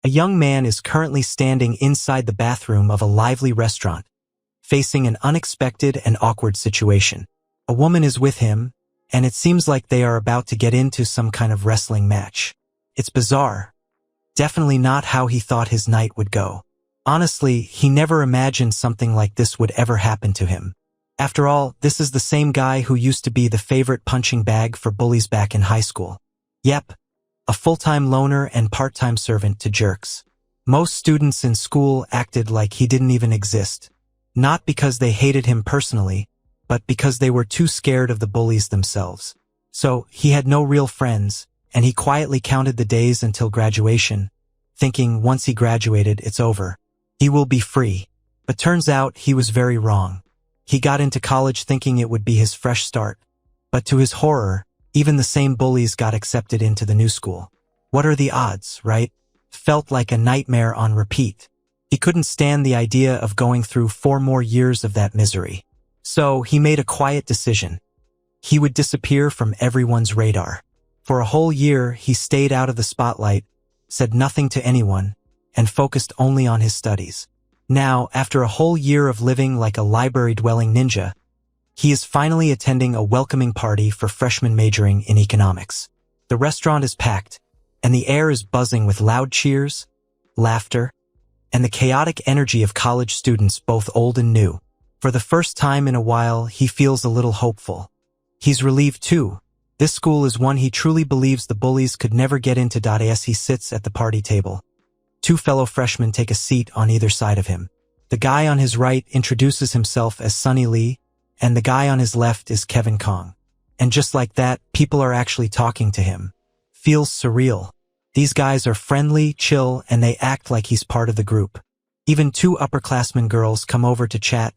A young man is currently standing inside the bathroom of a lively restaurant, facing an unexpected and awkward situation. A woman is with him, and it seems like they are about to get into some kind of wrestling match. It's bizarre. Definitely not how he thought his night would go. Honestly, he never imagined something like this would ever happen to him. After all, this is the same guy who used to be the favorite punching bag for bullies back in high school. Yep, a full-time loner and part-time servant to jerks. Most students in school acted like he didn't even exist. Not because they hated him personally, but because they were too scared of the bullies themselves. So, he had no real friends, and he quietly counted the days until graduation, thinking once he graduated, it's over. He will be free. But turns out he was very wrong. He got into college thinking it would be his fresh start. But to his horror, even the same bullies got accepted into the new school. What are the odds, right? Felt like a nightmare on repeat. He couldn't stand the idea of going through 4 more years of that misery. So he made a quiet decision. He would disappear from everyone's radar. For a whole year, he stayed out of the spotlight, said nothing to anyone, and focused only on his studies. Now, after a whole year of living like a library-dwelling ninja, he is finally attending a welcoming party for freshmen majoring in economics. The restaurant is packed, and the air is buzzing with loud cheers, laughter, and the chaotic energy of college students both old and new. For the first time in a while, he feels a little hopeful. He's relieved too. This school is one he truly believes the bullies could never get into. As he sits at the party table, 2 fellow freshmen take a seat on either side of him. The guy on his right introduces himself as Sunny Lee, and the guy on his left is Kevin Kong. And just like that, people are actually talking to him. Feels surreal. These guys are friendly, chill, and they act like he's part of the group. Even 2 upperclassmen girls come over to chat,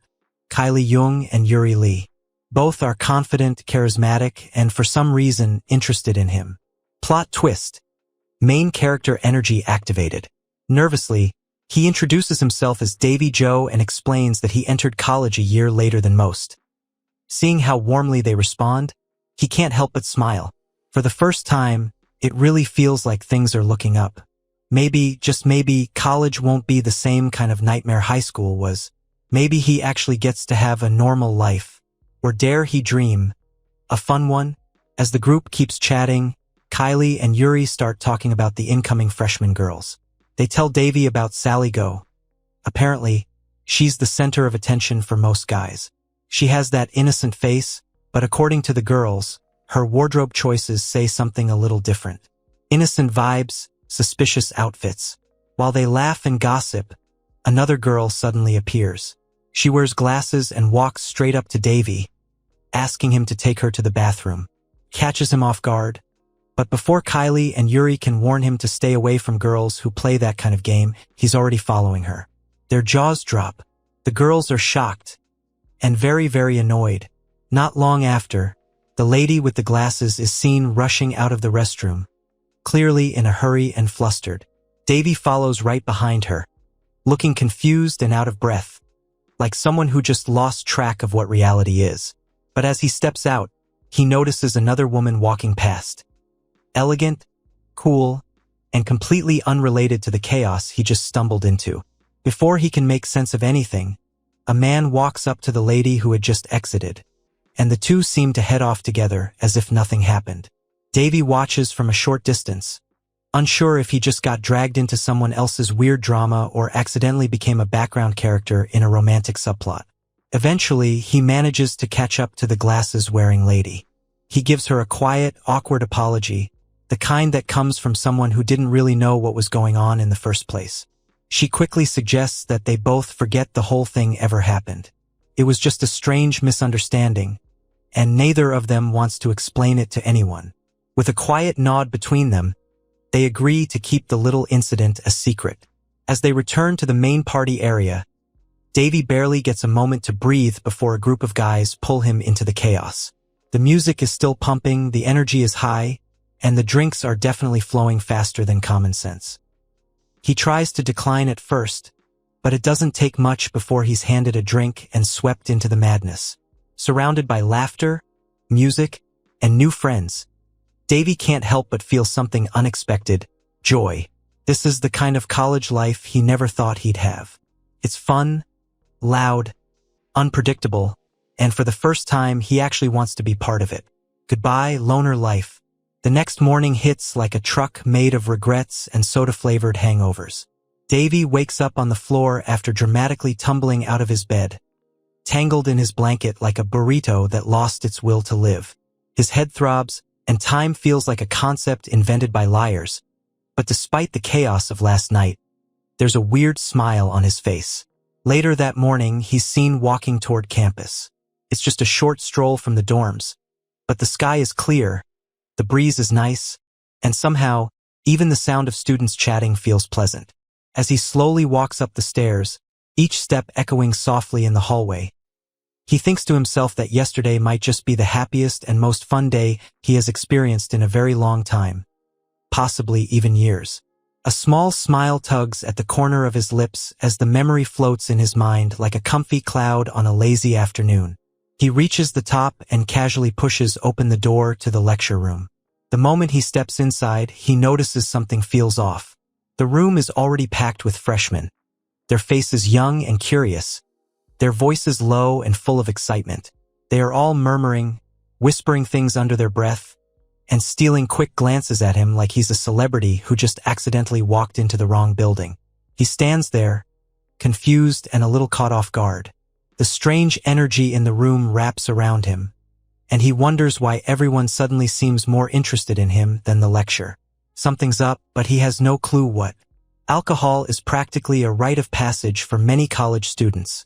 Kylie Jung and Yuri Lee. Both are confident, charismatic, and for some reason, interested in him. Plot twist. Main character energy activated. Nervously, he introduces himself as Davy Joe and explains that he entered college a year later than most. Seeing how warmly they respond, he can't help but smile. For the first time, it really feels like things are looking up. Maybe, just maybe, college won't be the same kind of nightmare high school was. Maybe he actually gets to have a normal life. Or dare he dream? A fun one? As the group keeps chatting, Kylie and Yuri start talking about the incoming freshman girls. They tell Davy about Sally Go. Apparently, she's the center of attention for most guys. She has that innocent face, but according to the girls, her wardrobe choices say something a little different. Innocent vibes, suspicious outfits. While they laugh and gossip, another girl suddenly appears. She wears glasses and walks straight up to Davy, asking him to take her to the bathroom. Catches him off guard. But before Kylie and Yuri can warn him to stay away from girls who play that kind of game, he's already following her. Their jaws drop. The girls are shocked and very, very annoyed. Not long after, the lady with the glasses is seen rushing out of the restroom, clearly in a hurry and flustered. Davy follows right behind her, looking confused and out of breath, like someone who just lost track of what reality is. But as he steps out, he notices another woman walking past. Elegant, cool, and completely unrelated to the chaos he just stumbled into. Before he can make sense of anything, a man walks up to the lady who had just exited, and the two seem to head off together as if nothing happened. Davy watches from a short distance, unsure if he just got dragged into someone else's weird drama or accidentally became a background character in a romantic subplot. Eventually, he manages to catch up to the glasses-wearing lady. He gives her a quiet, awkward apology, the kind that comes from someone who didn't really know what was going on in the first place. She quickly suggests that they both forget the whole thing ever happened. It was just a strange misunderstanding, and neither of them wants to explain it to anyone. With a quiet nod between them, they agree to keep the little incident a secret. As they return to the main party area, Davy barely gets a moment to breathe before a group of guys pull him into the chaos. The music is still pumping, the energy is high, and the drinks are definitely flowing faster than common sense. He tries to decline at first, but it doesn't take much before he's handed a drink and swept into the madness. Surrounded by laughter, music, and new friends, Davy can't help but feel something unexpected, joy. This is the kind of college life he never thought he'd have. It's fun, loud, unpredictable, and for the first time he actually wants to be part of it. Goodbye, loner life. The next morning hits like a truck made of regrets and soda-flavored hangovers. Davy wakes up on the floor after dramatically tumbling out of his bed, tangled in his blanket like a burrito that lost its will to live. His head throbs, and time feels like a concept invented by liars. But despite the chaos of last night, there's a weird smile on his face. Later that morning, he's seen walking toward campus. It's just a short stroll from the dorms, but the sky is clear, the breeze is nice, and somehow, even the sound of students chatting feels pleasant. As he slowly walks up the stairs, each step echoing softly in the hallway, he thinks to himself that yesterday might just be the happiest and most fun day he has experienced in a very long time, possibly even years. A small smile tugs at the corner of his lips as the memory floats in his mind like a comfy cloud on a lazy afternoon. He reaches the top and casually pushes open the door to the lecture room. The moment he steps inside, he notices something feels off. The room is already packed with freshmen, their faces young and curious, their voices low and full of excitement. They are all murmuring, whispering things under their breath, and stealing quick glances at him like he's a celebrity who just accidentally walked into the wrong building. He stands there, confused and a little caught off guard. The strange energy in the room wraps around him, and he wonders why everyone suddenly seems more interested in him than the lecture. Something's up, but he has no clue what. Alcohol is practically a rite of passage for many college students,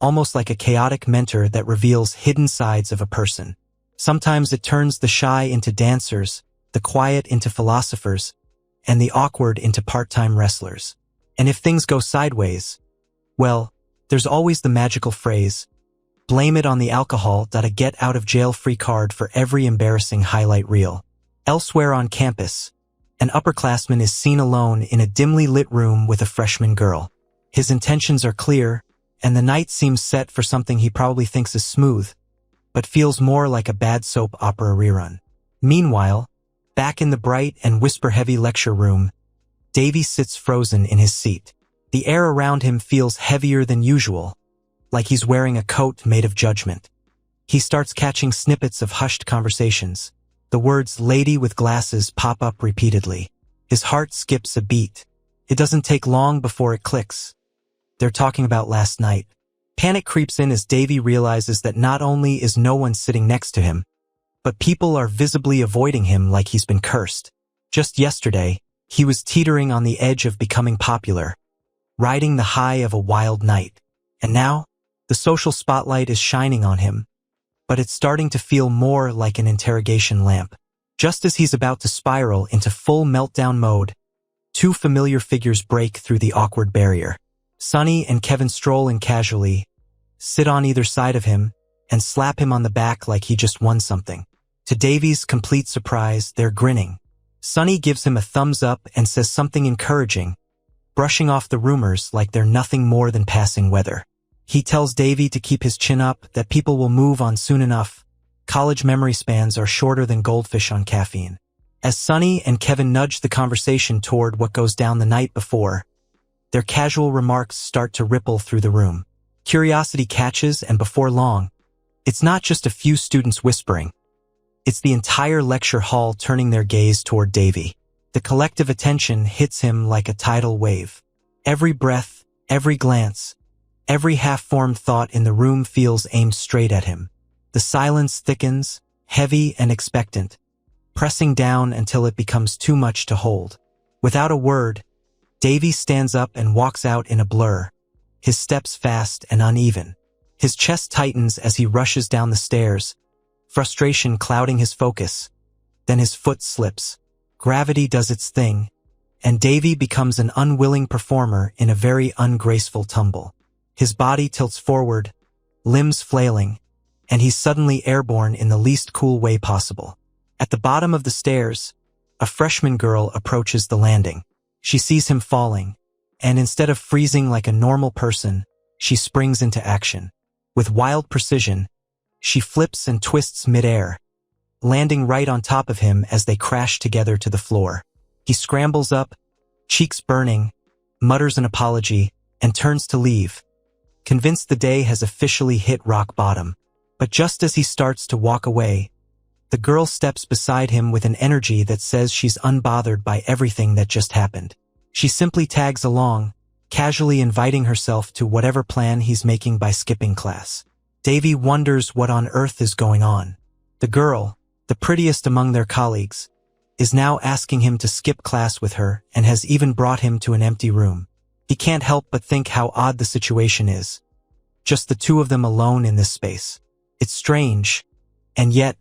almost like a chaotic mentor that reveals hidden sides of a person. Sometimes it turns the shy into dancers, the quiet into philosophers, and the awkward into part-time wrestlers. And if things go sideways, well, there's always the magical phrase, blame it on the alcohol. A get-out-of-jail-free card for every embarrassing highlight reel. Elsewhere on campus, an upperclassman is seen alone in a dimly lit room with a freshman girl. His intentions are clear, and the night seems set for something he probably thinks is smooth, but feels more like a bad soap opera rerun. Meanwhile, back in the bright and whisper-heavy lecture room, Davy sits frozen in his seat. The air around him feels heavier than usual, like he's wearing a coat made of judgment. He starts catching snippets of hushed conversations. The words "lady with glasses" pop up repeatedly. His heart skips a beat. It doesn't take long before it clicks. They're talking about last night. Panic creeps in as Davy realizes that not only is no one sitting next to him, but people are visibly avoiding him like he's been cursed. Just yesterday, he was teetering on the edge of becoming popular, riding the high of a wild night. And now, the social spotlight is shining on him, but it's starting to feel more like an interrogation lamp. Just as he's about to spiral into full meltdown mode, two familiar figures break through the awkward barrier. Sonny and Kevin stroll in casually, sit on either side of him, and slap him on the back like he just won something. To Davy's complete surprise, they're grinning. Sonny gives him a thumbs up and says something encouraging, brushing off the rumors like they're nothing more than passing weather. He tells Davy to keep his chin up, that people will move on soon enough. College memory spans are shorter than goldfish on caffeine. As Sonny and Kevin nudge the conversation toward what goes down the night before, their casual remarks start to ripple through the room. Curiosity catches, and before long, it's not just a few students whispering. It's the entire lecture hall turning their gaze toward Davy. The collective attention hits him like a tidal wave. Every breath, every glance, every half-formed thought in the room feels aimed straight at him. The silence thickens, heavy and expectant, pressing down until it becomes too much to hold. Without a word, Davy stands up and walks out in a blur, his steps fast and uneven. His chest tightens as he rushes down the stairs, frustration clouding his focus. Then his foot slips. Gravity does its thing, and Davy becomes an unwilling performer in a very ungraceful tumble. His body tilts forward, limbs flailing, and he's suddenly airborne in the least cool way possible. At the bottom of the stairs, a freshman girl approaches the landing. She sees him falling, and instead of freezing like a normal person, she springs into action. With wild precision, she flips and twists midair, landing right on top of him as they crash together to the floor. He scrambles up, cheeks burning, mutters an apology, and turns to leave, convinced the day has officially hit rock bottom. But just as he starts to walk away, the girl steps beside him with an energy that says she's unbothered by everything that just happened. She simply tags along, casually inviting herself to whatever plan he's making by skipping class. Davy wonders what on earth is going on. The girl, the prettiest among their colleagues, is now asking him to skip class with her and has even brought him to an empty room. He can't help but think how odd the situation is. Just the two of them alone in this space. It's strange, and yet,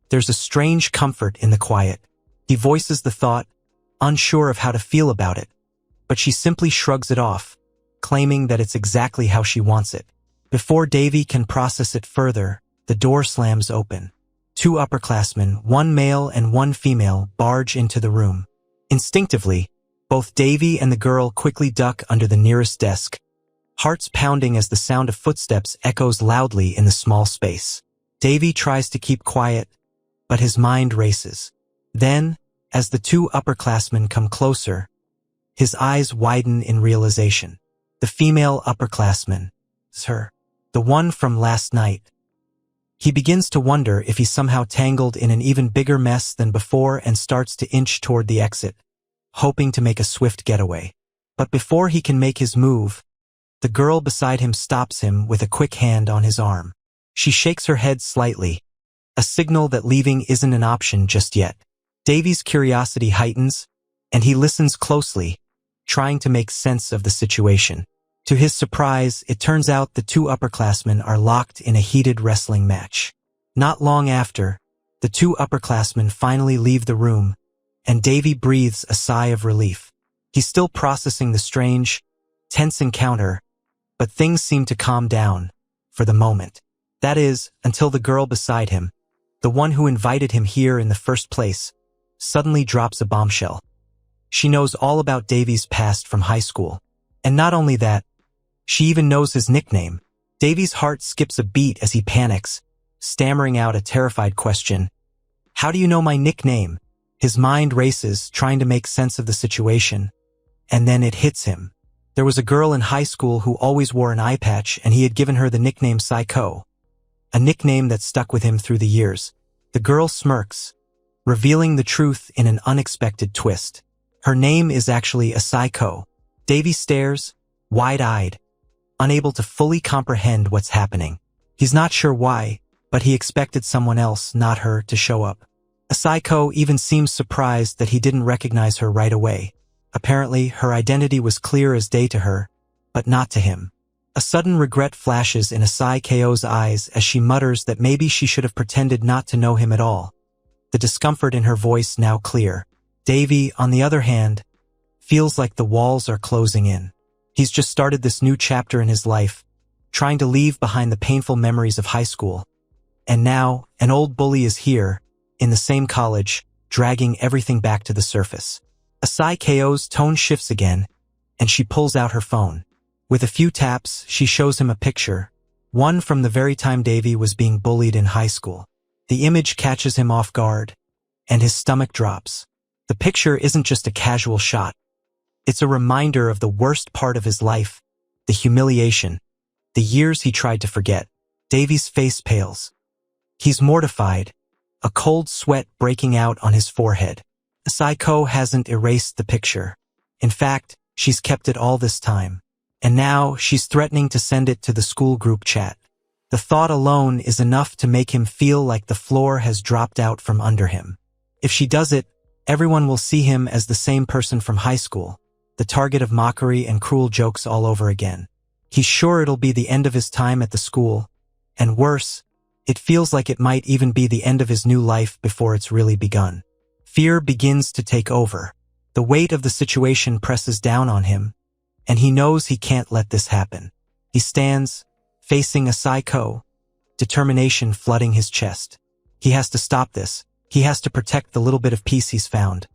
there's a strange comfort in the quiet. He voices the thought, unsure of how to feel about it, but she simply shrugs it off, claiming that it's exactly how she wants it. Before Davy can process it further, the door slams open. Two upperclassmen, one male and one female, barge into the room. Instinctively, both Davy and the girl quickly duck under the nearest desk, hearts pounding as the sound of footsteps echoes loudly in the small space. Davy tries to keep quiet, but his mind races. Then, as the two upperclassmen come closer, his eyes widen in realization. The female upperclassman is her, the one from last night. He begins to wonder if he's somehow tangled in an even bigger mess than before and starts to inch toward the exit, hoping to make a swift getaway. But before he can make his move, the girl beside him stops him with a quick hand on his arm. She shakes her head slightly, a signal that leaving isn't an option just yet. Davy's curiosity heightens, and he listens closely, trying to make sense of the situation. To his surprise, it turns out the two upperclassmen are locked in a heated wrestling match. Not long after, the two upperclassmen finally leave the room, and Davy breathes a sigh of relief. He's still processing the strange, tense encounter, but things seem to calm down, for the moment. That is, until the girl beside him, the one who invited him here in the first place, suddenly drops a bombshell. She knows all about Davy's past from high school. And not only that, she even knows his nickname. Davy's heart skips a beat as he panics, stammering out a terrified question. "How do you know my nickname?" His mind races, trying to make sense of the situation. And then it hits him. There was a girl in high school who always wore an eye patch, and he had given her the nickname Psycho, a nickname that stuck with him through the years. The girl smirks, revealing the truth in an unexpected twist. Her name is actually a Psycho. Davy stares, wide-eyed, unable to fully comprehend what's happening. He's not sure why, but he expected someone else, not her, to show up. Asako even seems surprised that he didn't recognize her right away. Apparently, her identity was clear as day to her, but not to him. A sudden regret flashes in Asiko's eyes as she mutters that maybe she should have pretended not to know him at all, the discomfort in her voice now clear. Davy, on the other hand, feels like the walls are closing in. He's just started this new chapter in his life, trying to leave behind the painful memories of high school. And now, an old bully is here, in the same college, dragging everything back to the surface. Asiko's tone shifts again, and she pulls out her phone. With a few taps, she shows him a picture, one from the very time Davy was being bullied in high school. The image catches him off guard, and his stomach drops. The picture isn't just a casual shot. It's a reminder of the worst part of his life, the humiliation, the years he tried to forget. Davy's face pales. He's mortified, a cold sweat breaking out on his forehead. Asiko hasn't erased the picture. In fact, she's kept it all this time. And now she's threatening to send it to the school group chat. The thought alone is enough to make him feel like the floor has dropped out from under him. If she does it, everyone will see him as the same person from high school, the target of mockery and cruel jokes all over again. He's sure it'll be the end of his time at the school, and worse, it feels like it might even be the end of his new life before it's really begun. Fear begins to take over. The weight of the situation presses down on him, and he knows he can't let this happen. He stands, facing Asiko, determination flooding his chest. He has to stop this. He has to protect the little bit of peace he's found.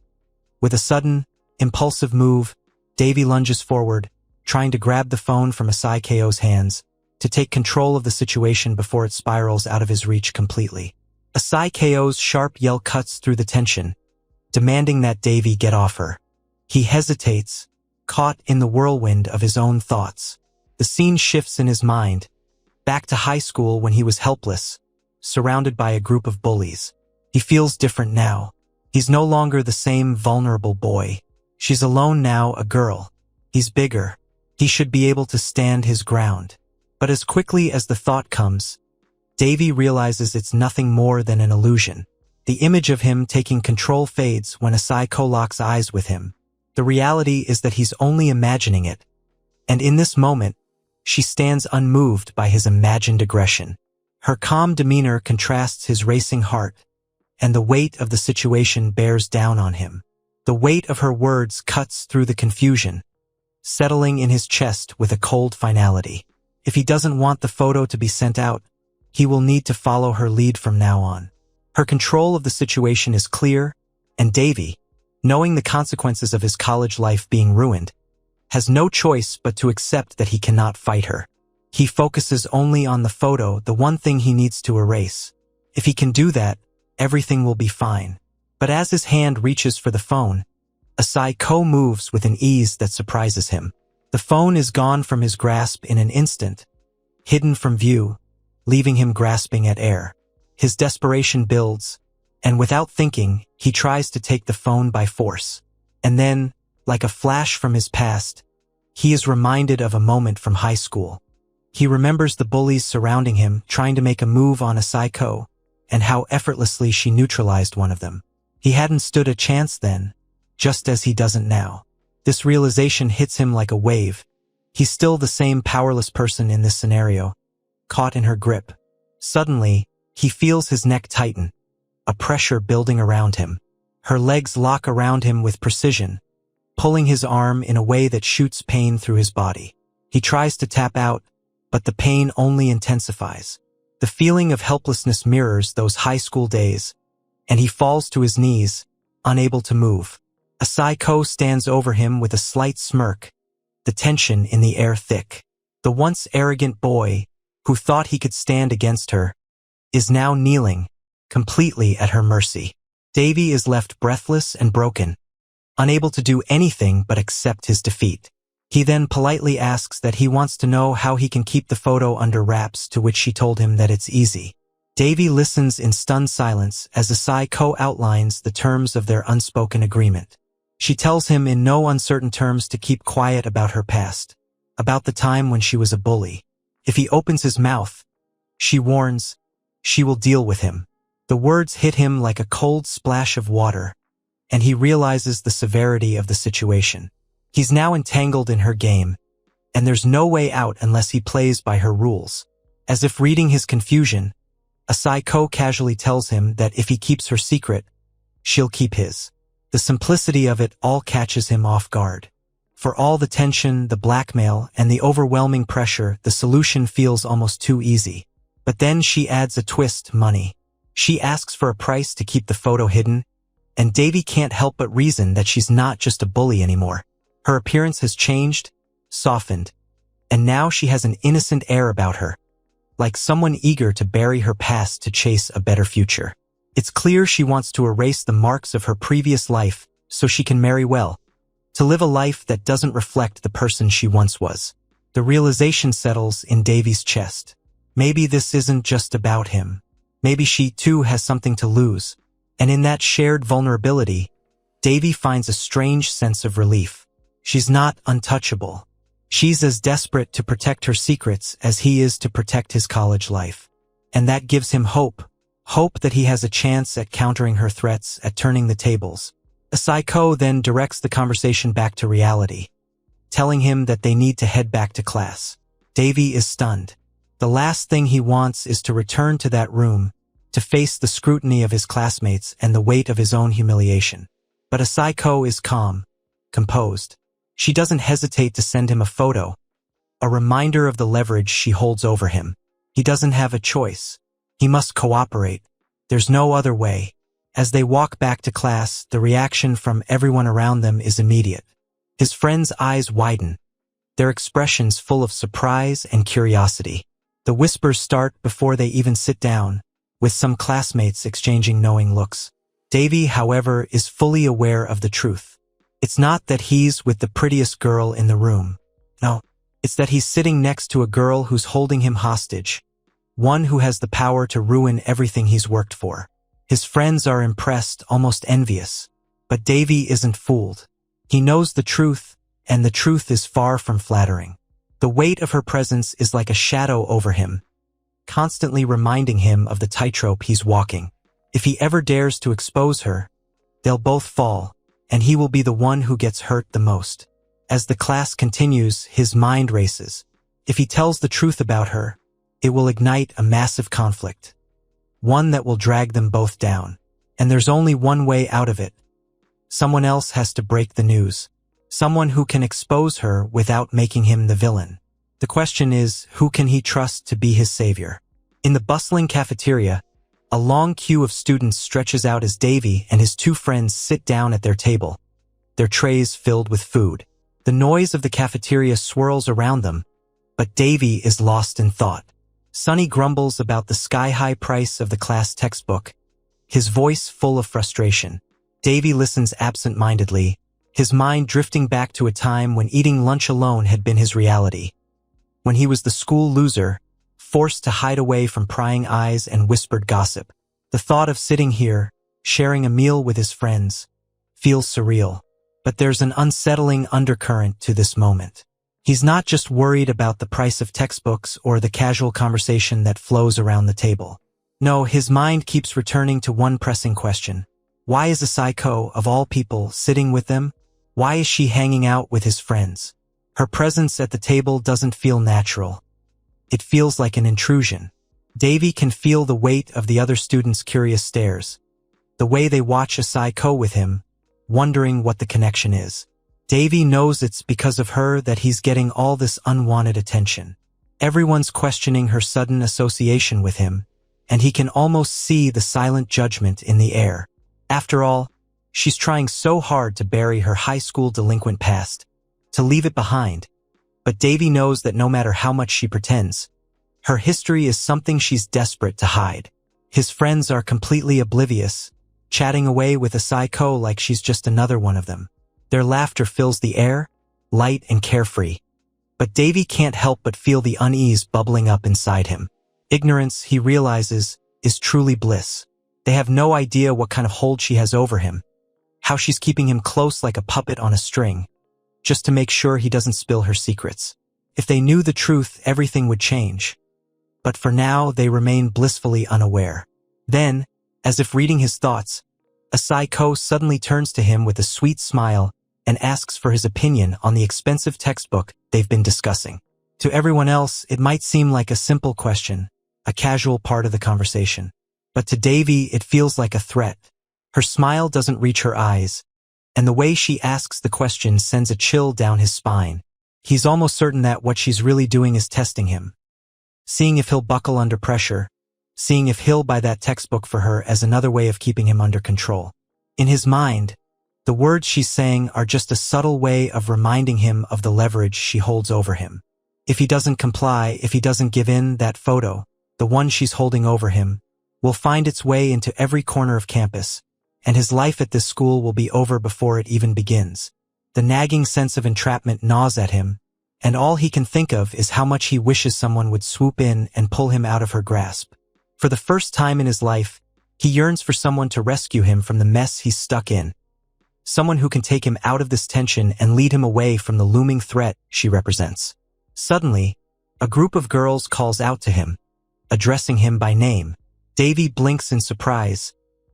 With a sudden, impulsive move, Davy lunges forward, trying to grab the phone from Asiko's hands, to take control of the situation before it spirals out of his reach completely. Asiko's sharp yell cuts through the tension, demanding that Davy get off her. He hesitates, caught in the whirlwind of his own thoughts. The scene shifts in his mind, back to high school when he was helpless, surrounded by a group of bullies. He feels different now. He's no longer the same vulnerable boy. She's alone now, a girl. He's bigger. He should be able to stand his ground. But as quickly as the thought comes, Davy realizes it's nothing more than an illusion. The image of him taking control fades when Asako locks eyes with him. The reality is that he's only imagining it. And in this moment, she stands unmoved by his imagined aggression. Her calm demeanor contrasts his racing heart, and the weight of the situation bears down on him. The weight of her words cuts through the confusion, settling in his chest with a cold finality. If he doesn't want the photo to be sent out, he will need to follow her lead from now on. Her control of the situation is clear, and Davy, knowing the consequences of his college life being ruined, has no choice but to accept that he cannot fight her. He focuses only on the photo, the one thing he needs to erase. If he can do that, everything will be fine. But as his hand reaches for the phone, Asako moves with an ease that surprises him. The phone is gone from his grasp in an instant, hidden from view, leaving him grasping at air. His desperation builds, and without thinking, he tries to take the phone by force. And then, like a flash from his past, he is reminded of a moment from high school. He remembers the bullies surrounding him, trying to make a move on Asako, and how effortlessly she neutralized one of them. He hadn't stood a chance then, just as he doesn't now. This realization hits him like a wave. He's still the same powerless person in this scenario, caught in her grip. Suddenly, he feels his neck tighten, a pressure building around him. Her legs lock around him with precision, pulling his arm in a way that shoots pain through his body. He tries to tap out, but the pain only intensifies. The feeling of helplessness mirrors those high school days, and he falls to his knees, unable to move. Asako stands over him with a slight smirk, the tension in the air thick. The once arrogant boy, who thought he could stand against her, is now kneeling, completely at her mercy. Davy is left breathless and broken, unable to do anything but accept his defeat. He then politely asks that he wants to know how he can keep the photo under wraps, to which she told him that it's easy. Davy listens in stunned silence as Asako outlines the terms of their unspoken agreement. She tells him in no uncertain terms to keep quiet about her past, about the time when she was a bully. If he opens his mouth, she warns, she will deal with him. The words hit him like a cold splash of water, and he realizes the severity of the situation. He's now entangled in her game, and there's no way out unless he plays by her rules. As if reading his confusion, Asako casually tells him that if he keeps her secret, she'll keep his. The simplicity of it all catches him off guard. For all the tension, the blackmail, and the overwhelming pressure, the solution feels almost too easy. But then she adds a twist: money. She asks for a price to keep the photo hidden, and Davy can't help but reason that she's not just a bully anymore. Her appearance has changed, softened, and now she has an innocent air about her, like someone eager to bury her past to chase a better future. It's clear she wants to erase the marks of her previous life so she can marry well, to live a life that doesn't reflect the person she once was. The realization settles in Davy's chest. Maybe this isn't just about him. Maybe she too has something to lose, and in that shared vulnerability, Davy finds a strange sense of relief. She's not untouchable. She's as desperate to protect her secrets as he is to protect his college life. And that gives him hope. Hope that he has a chance at countering her threats, at turning the tables. Asako then directs the conversation back to reality, telling him that they need to head back to class. Davy is stunned. The last thing he wants is to return to that room, to face the scrutiny of his classmates and the weight of his own humiliation. But Asako is calm, composed. She doesn't hesitate to send him a photo, a reminder of the leverage she holds over him. He doesn't have a choice. He must cooperate. There's no other way. As they walk back to class, the reaction from everyone around them is immediate. His friends' eyes widen, their expressions full of surprise and curiosity. The whispers start before they even sit down, with some classmates exchanging knowing looks. Davy, however, is fully aware of the truth. It's not that he's with the prettiest girl in the room. No, it's that he's sitting next to a girl who's holding him hostage, one who has the power to ruin everything he's worked for. His friends are impressed, almost envious. But Davy isn't fooled. He knows the truth, and the truth is far from flattering. The weight of her presence is like a shadow over him, constantly reminding him of the tightrope he's walking. If he ever dares to expose her, they'll both fall, and he will be the one who gets hurt the most. As the class continues, his mind races. If he tells the truth about her, it will ignite a massive conflict, one that will drag them both down. And there's only one way out of it. Someone else has to break the news. Someone who can expose her without making him the villain. The question is, who can he trust to be his savior? In the bustling cafeteria, a long queue of students stretches out as Davy and his two friends sit down at their table, their trays filled with food. The noise of the cafeteria swirls around them, but Davy is lost in thought. Sonny grumbles about the sky-high price of the class textbook, his voice full of frustration. Davy listens absent-mindedly, his mind drifting back to a time when eating lunch alone had been his reality. When he was the school loser, forced to hide away from prying eyes and whispered gossip. The thought of sitting here, sharing a meal with his friends, feels surreal. But there's an unsettling undercurrent to this moment. He's not just worried about the price of textbooks or the casual conversation that flows around the table. No, his mind keeps returning to one pressing question. Why is a psycho, of all people, sitting with them? Why is she hanging out with his friends? Her presence at the table doesn't feel natural. It feels like an intrusion. Davy can feel the weight of the other students' curious stares, the way they watch a psycho with him, wondering what the connection is. Davy knows it's because of her that he's getting all this unwanted attention. Everyone's questioning her sudden association with him, and he can almost see the silent judgment in the air. After all, she's trying so hard to bury her high school delinquent past, to leave it behind. But Davy knows that no matter how much she pretends, her history is something she's desperate to hide. His friends are completely oblivious, chatting away with a psycho like she's just another one of them. Their laughter fills the air, light and carefree. But Davy can't help but feel the unease bubbling up inside him. Ignorance, he realizes, is truly bliss. They have no idea what kind of hold she has over him, how she's keeping him close like a puppet on a string, just to make sure he doesn't spill her secrets. If they knew the truth, everything would change. But for now, they remain blissfully unaware. Then, as if reading his thoughts, a psycho suddenly turns to him with a sweet smile and asks for his opinion on the expensive textbook they've been discussing. To everyone else, it might seem like a simple question, a casual part of the conversation. But to Davy, it feels like a threat. Her smile doesn't reach her eyes, and the way she asks the question sends a chill down his spine. He's almost certain that what she's really doing is testing him, seeing if he'll buckle under pressure, seeing if he'll buy that textbook for her as another way of keeping him under control. In his mind, the words she's saying are just a subtle way of reminding him of the leverage she holds over him. If he doesn't comply, if he doesn't give in, that photo, the one she's holding over him, will find its way into every corner of campus, and his life at this school will be over before it even begins. The nagging sense of entrapment gnaws at him, and all he can think of is how much he wishes someone would swoop in and pull him out of her grasp. For the first time in his life, he yearns for someone to rescue him from the mess he's stuck in. Someone who can take him out of this tension and lead him away from the looming threat she represents. Suddenly, a group of girls calls out to him, addressing him by name. Davy blinks in surprise,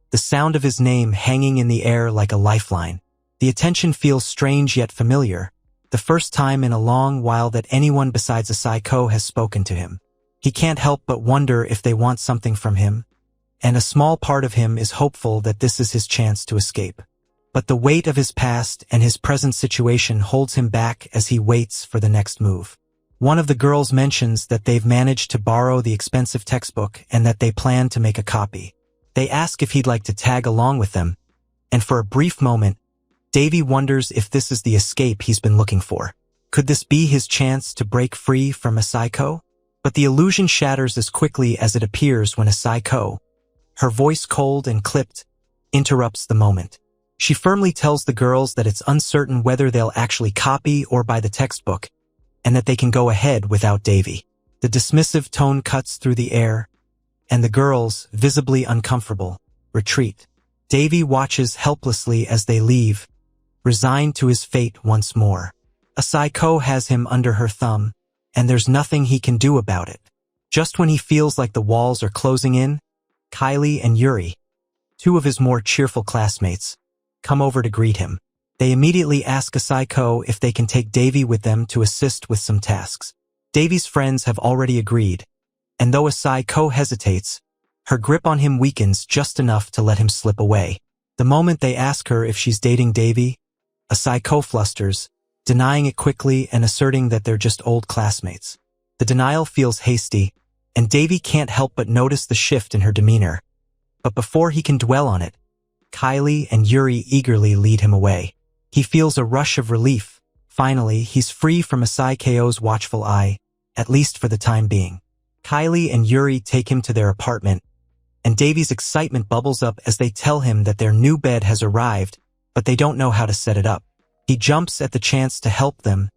the sound of his name hanging in the air like a lifeline. The attention feels strange yet familiar, the first time in a long while that anyone besides a psycho has spoken to him. He can't help but wonder if they want something from him, and a small part of him is hopeful that this is his chance to escape. But the weight of his past and his present situation holds him back as he waits for the next move. One of the girls mentions that they've managed to borrow the expensive textbook and that they plan to make a copy. They ask if he'd like to tag along with them, and for a brief moment, Davy wonders if this is the escape he's been looking for. Could this be his chance to break free from a psycho? But the illusion shatters as quickly as it appears when a psycho, her voice cold and clipped, interrupts the moment. She firmly tells the girls that it's uncertain whether they'll actually copy or buy the textbook, and that they can go ahead without Davy. The dismissive tone cuts through the air, and the girls, visibly uncomfortable, retreat. Davy watches helplessly as they leave, resigned to his fate once more. Asako has him under her thumb, and there's nothing he can do about it. Just when he feels like the walls are closing in, Kylie and Yuri, two of his more cheerful classmates, come over to greet him. They immediately ask Asako if they can take Davy with them to assist with some tasks. Davy's friends have already agreed, and though Asako hesitates, her grip on him weakens just enough to let him slip away. The moment they ask her if she's dating Davy, Asako flusters, denying it quickly and asserting that they're just old classmates. The denial feels hasty, and Davy can't help but notice the shift in her demeanor. But before he can dwell on it, Kylie and Yuri eagerly lead him away. He feels a rush of relief. Finally, he's free from Asako's watchful eye, at least for the time being. Kylie and Yuri take him to their apartment, and Davy's excitement bubbles up as they tell him that their new bed has arrived, but they don't know how to set it up. He jumps at the chance to help them,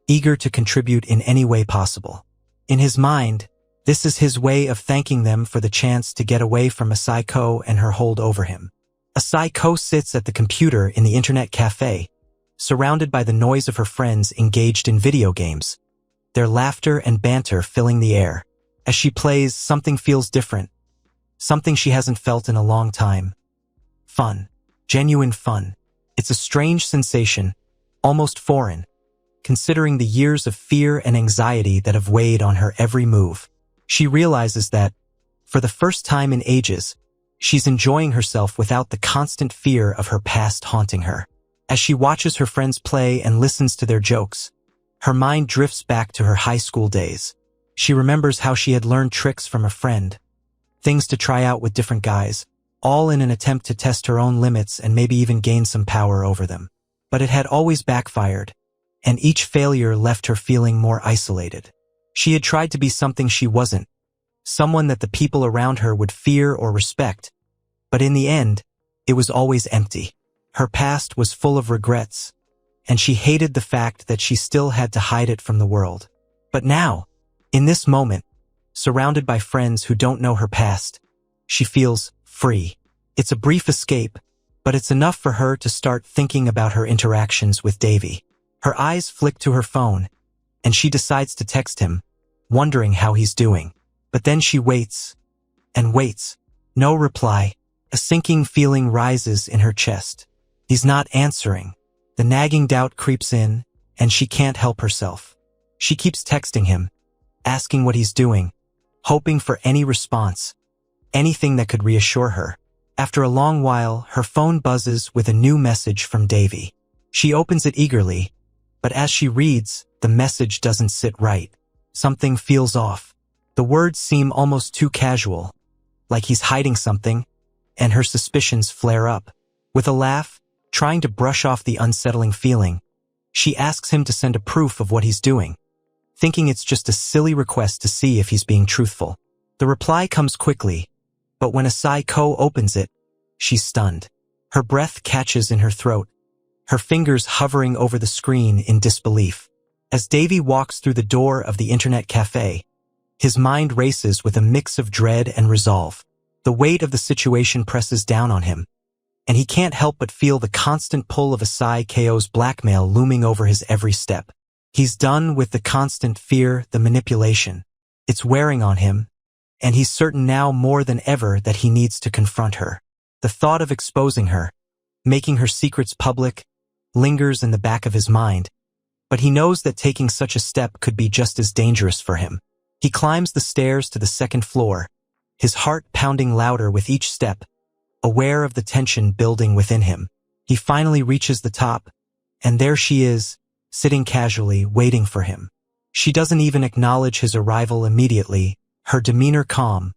eager to contribute in any way possible. In his mind, this is his way of thanking them for the chance to get away from Asako and her hold over him. Asako sits at the computer in the internet cafe, surrounded by the noise of her friends engaged in video games, their laughter and banter filling the air. As she plays, something feels different, something she hasn't felt in a long time. Fun. Genuine fun. It's a strange sensation, almost foreign, considering the years of fear and anxiety that have weighed on her every move. She realizes that, for the first time in ages, she's enjoying herself without the constant fear of her past haunting her. As she watches her friends play and listens to their jokes, her mind drifts back to her high school days. She remembers how she had learned tricks from a friend, things to try out with different guys, all in an attempt to test her own limits and maybe even gain some power over them. But it had always backfired, and each failure left her feeling more isolated. She had tried to be something she wasn't, someone that the people around her would fear or respect, but in the end, it was always empty. Her past was full of regrets, and she hated the fact that she still had to hide it from the world. But now, in this moment, surrounded by friends who don't know her past, she feels free. It's a brief escape, but it's enough for her to start thinking about her interactions with Davy. Her eyes flick to her phone, and she decides to text him, wondering how he's doing. But then she waits, and waits. No reply. A sinking feeling rises in her chest. He's not answering. The nagging doubt creeps in, and she can't help herself. She keeps texting him, asking what he's doing, hoping for any response, anything that could reassure her. After a long while, her phone buzzes with a new message from Davy. She opens it eagerly, but as she reads, the message doesn't sit right. Something feels off. The words seem almost too casual, like he's hiding something, and her suspicions flare up. With a laugh, trying to brush off the unsettling feeling, she asks him to send a proof of what he's doing, thinking it's just a silly request to see if he's being truthful. The reply comes quickly, but when Asako opens it, she's stunned. Her breath catches in her throat, her fingers hovering over the screen in disbelief. As Davy walks through the door of the internet cafe, his mind races with a mix of dread and resolve. The weight of the situation presses down on him, and he can't help but feel the constant pull of Asako's blackmail looming over his every step. He's done with the constant fear, the manipulation. It's wearing on him, and he's certain now more than ever that he needs to confront her. The thought of exposing her, making her secrets public, lingers in the back of his mind, but he knows that taking such a step could be just as dangerous for him. He climbs the stairs to the second floor, his heart pounding louder with each step, aware of the tension building within him. He finally reaches the top, and there she is, sitting casually, waiting for him. She doesn't even acknowledge his arrival immediately, her demeanor calm,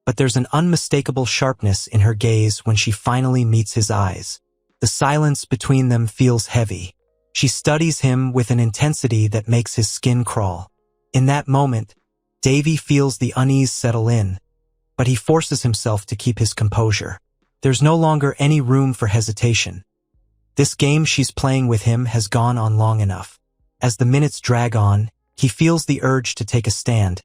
but there's an unmistakable sharpness in her gaze when she finally meets his eyes. The silence between them feels heavy. She studies him with an intensity that makes his skin crawl. In that moment, Davy feels the unease settle in, but he forces himself to keep his composure. There's no longer any room for hesitation. This game she's playing with him has gone on long enough. As the minutes drag on, he feels the urge to take a stand,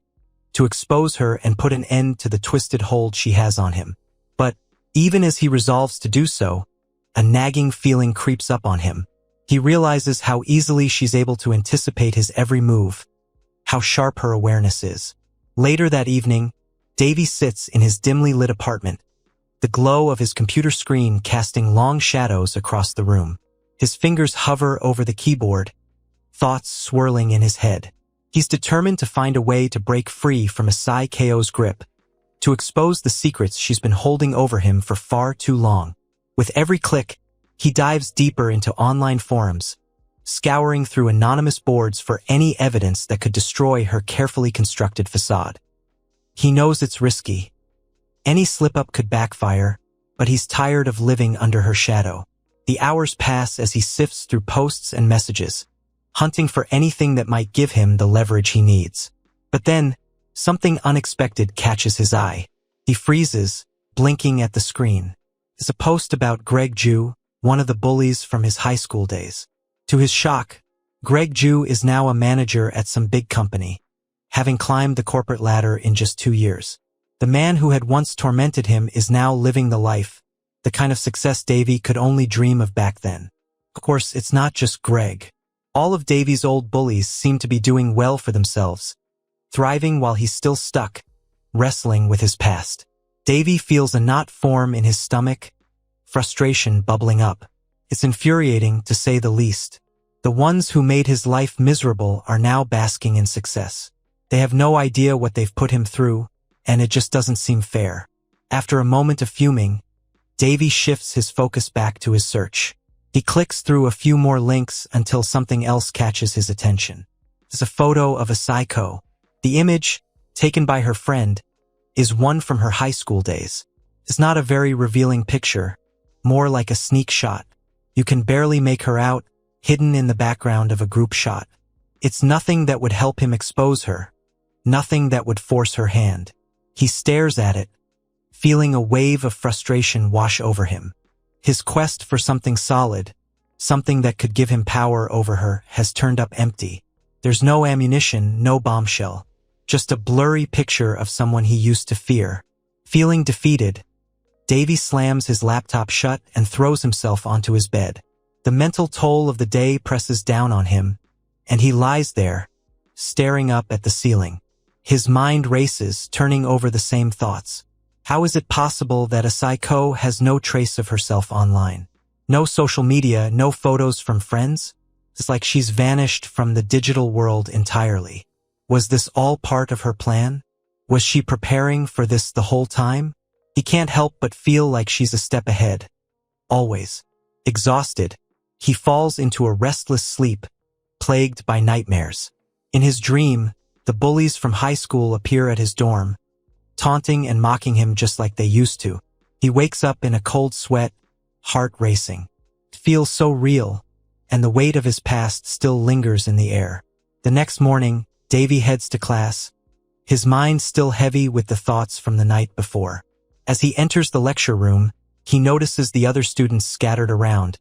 to expose her and put an end to the twisted hold she has on him. But even as he resolves to do so, a nagging feeling creeps up on him. He realizes how easily she's able to anticipate his every move, how sharp her awareness is. Later that evening, Davy sits in his dimly lit apartment, the glow of his computer screen casting long shadows across the room. His fingers hover over the keyboard, thoughts swirling in his head. He's determined to find a way to break free from Asai Ko's grip, to expose the secrets she's been holding over him for far too long. With every click, he dives deeper into online forums, scouring through anonymous boards for any evidence that could destroy her carefully constructed facade. He knows it's risky. Any slip-up could backfire, but he's tired of living under her shadow. The hours pass as he sifts through posts and messages, hunting for anything that might give him the leverage he needs. But then, something unexpected catches his eye. He freezes, blinking at the screen. It's a post about Greg Ju, one of the bullies from his high school days. To his shock, Greg Ju is now a manager at some big company, having climbed the corporate ladder in just 2 years. The man who had once tormented him is now living the life, the kind of success Davy could only dream of back then. Of course, it's not just Greg. All of Davy's old bullies seem to be doing well for themselves, thriving while he's still stuck, wrestling with his past. Davy feels a knot form in his stomach, frustration bubbling up. It's infuriating, to say the least. The ones who made his life miserable are now basking in success. They have no idea what they've put him through, and it just doesn't seem fair. After a moment of fuming, Davy shifts his focus back to his search. He clicks through a few more links until something else catches his attention. It's a photo of Asai Ko. The image, taken by her friend, is one from her high school days. It's not a very revealing picture, more like a sneak shot. You can barely make her out, hidden in the background of a group shot. It's nothing that would help him expose her, nothing that would force her hand. He stares at it, feeling a wave of frustration wash over him. His quest for something solid, something that could give him power over her, has turned up empty. There's no ammunition, no bombshell, just a blurry picture of someone he used to fear. Feeling defeated, Davy slams his laptop shut and throws himself onto his bed. The mental toll of the day presses down on him, and he lies there, staring up at the ceiling. His mind races, turning over the same thoughts. How is it possible that Asai Ko has no trace of herself online? No social media, no photos from friends? It's like she's vanished from the digital world entirely. Was this all part of her plan? Was she preparing for this the whole time? He can't help but feel like she's a step ahead. Always. Exhausted, he falls into a restless sleep, plagued by nightmares. In his dream, the bullies from high school appear at his dorm, taunting and mocking him just like they used to. He wakes up in a cold sweat, heart racing. It feels so real, and the weight of his past still lingers in the air. The next morning, Davy heads to class, his mind still heavy with the thoughts from the night before. As he enters the lecture room, he notices the other students scattered around,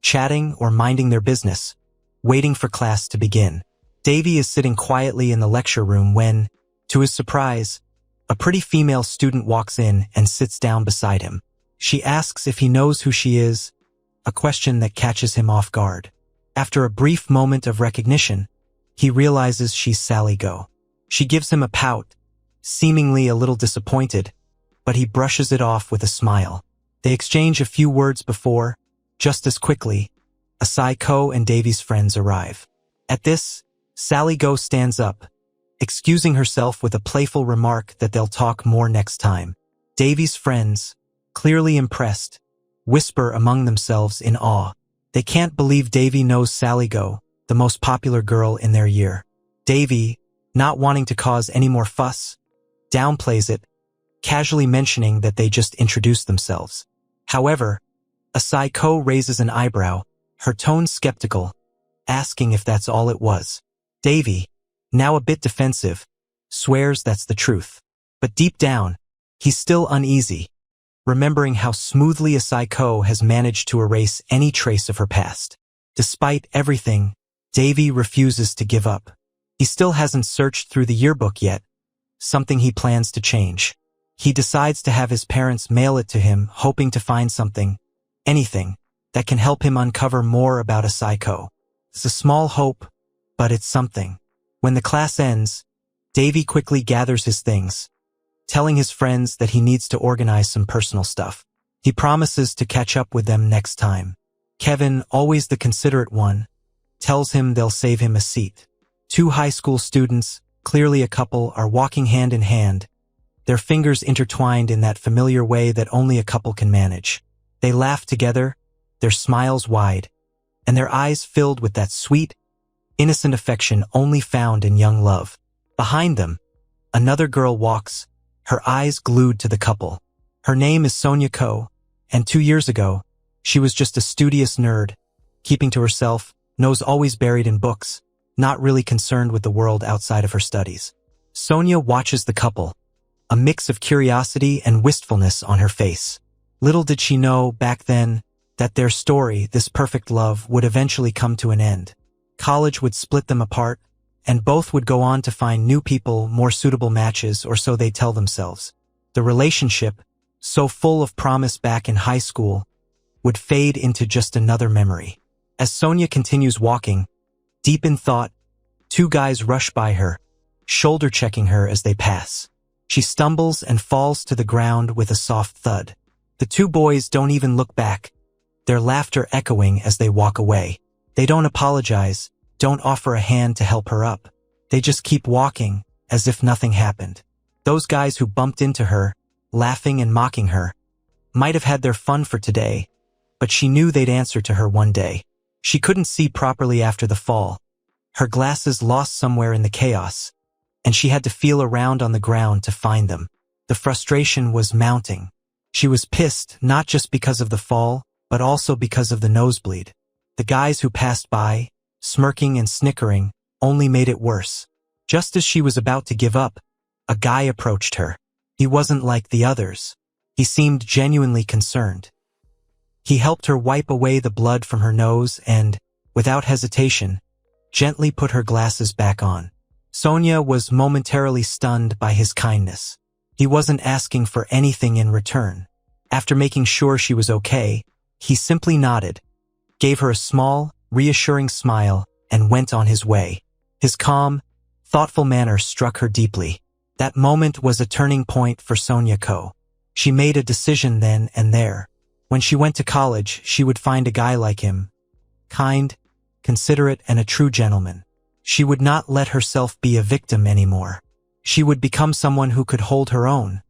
chatting or minding their business, waiting for class to begin. Davy is sitting quietly in the lecture room when, to his surprise, a pretty female student walks in and sits down beside him. She asks if he knows who she is, a question that catches him off guard. After a brief moment of recognition, he realizes she's Sally Go. She gives him a pout, seemingly a little disappointed, but he brushes it off with a smile. They exchange a few words before, just as quickly, Asai Ko and Davy's friends arrive. At this, Sally Go stands up, excusing herself with a playful remark that they'll talk more next time. Davy's friends, clearly impressed, whisper among themselves in awe. They can't believe Davy knows Sally Go, the most popular girl in their year. Davy, not wanting to cause any more fuss, downplays it, casually mentioning that they just introduced themselves. However, Asai Ko raises an eyebrow, her tone skeptical, asking if that's all it was. Davy, now a bit defensive, swears that's the truth. But deep down, he's still uneasy. remembering how smoothly a psycho has managed to erase any trace of her past. Despite everything, Davy refuses to give up. He still hasn't searched through the yearbook yet, something he plans to change. He decides to have his parents mail it to him, hoping to find something, anything, that can help him uncover more about a psycho. It's a small hope, but it's something. When the class ends, Davy quickly gathers his things, telling his friends that he needs to organize some personal stuff. He promises to catch up with them next time. Kevin, always the considerate one, tells him they'll save him a seat. Two high school students, clearly a couple, are walking hand in hand, their fingers intertwined in that familiar way that only a couple can manage. They laugh together, their smiles wide, and their eyes filled with that sweet, innocent affection only found in young love. Behind them, another girl walks, her eyes glued to the couple. Her name is Sonia Ko, and 2 years ago, she was just a studious nerd, keeping to herself, nose always buried in books, not really concerned with the world outside of her studies. Sonia watches the couple, a mix of curiosity and wistfulness on her face. Little did she know back then that their story, this perfect love, would eventually come to an end. College would split them apart, and both would go on to find new people, more suitable matches, or so they tell themselves. The relationship, so full of promise back in high school, would fade into just another memory. As Sonia continues walking, deep in thought, two guys rush by her, shoulder-checking her as they pass. She stumbles and falls to the ground with a soft thud. The two boys don't even look back, their laughter echoing as they walk away. They don't apologize, don't offer a hand to help her up. They just keep walking, as if nothing happened. Those guys who bumped into her, laughing and mocking her, might have had their fun for today, but she knew they'd answer to her one day. She couldn't see properly after the fall, her glasses lost somewhere in the chaos, and she had to feel around on the ground to find them. The frustration was mounting. She was pissed not just because of the fall, but also because of the nosebleed. The guys who passed by, smirking and snickering, only made it worse. Just as she was about to give up, a guy approached her. He wasn't like the others. He seemed genuinely concerned. He helped her wipe away the blood from her nose and, without hesitation, gently put her glasses back on. Sonia was momentarily stunned by his kindness. He wasn't asking for anything in return. After making sure she was okay, he simply nodded, gave her a small, reassuring smile, and went on his way. His calm, thoughtful manner struck her deeply. That moment was a turning point for Sonia Ko. She made a decision then and there. When she went to college, she would find a guy like him, kind, considerate, and a true gentleman. She would not let herself be a victim anymore. She would become someone who could hold her own,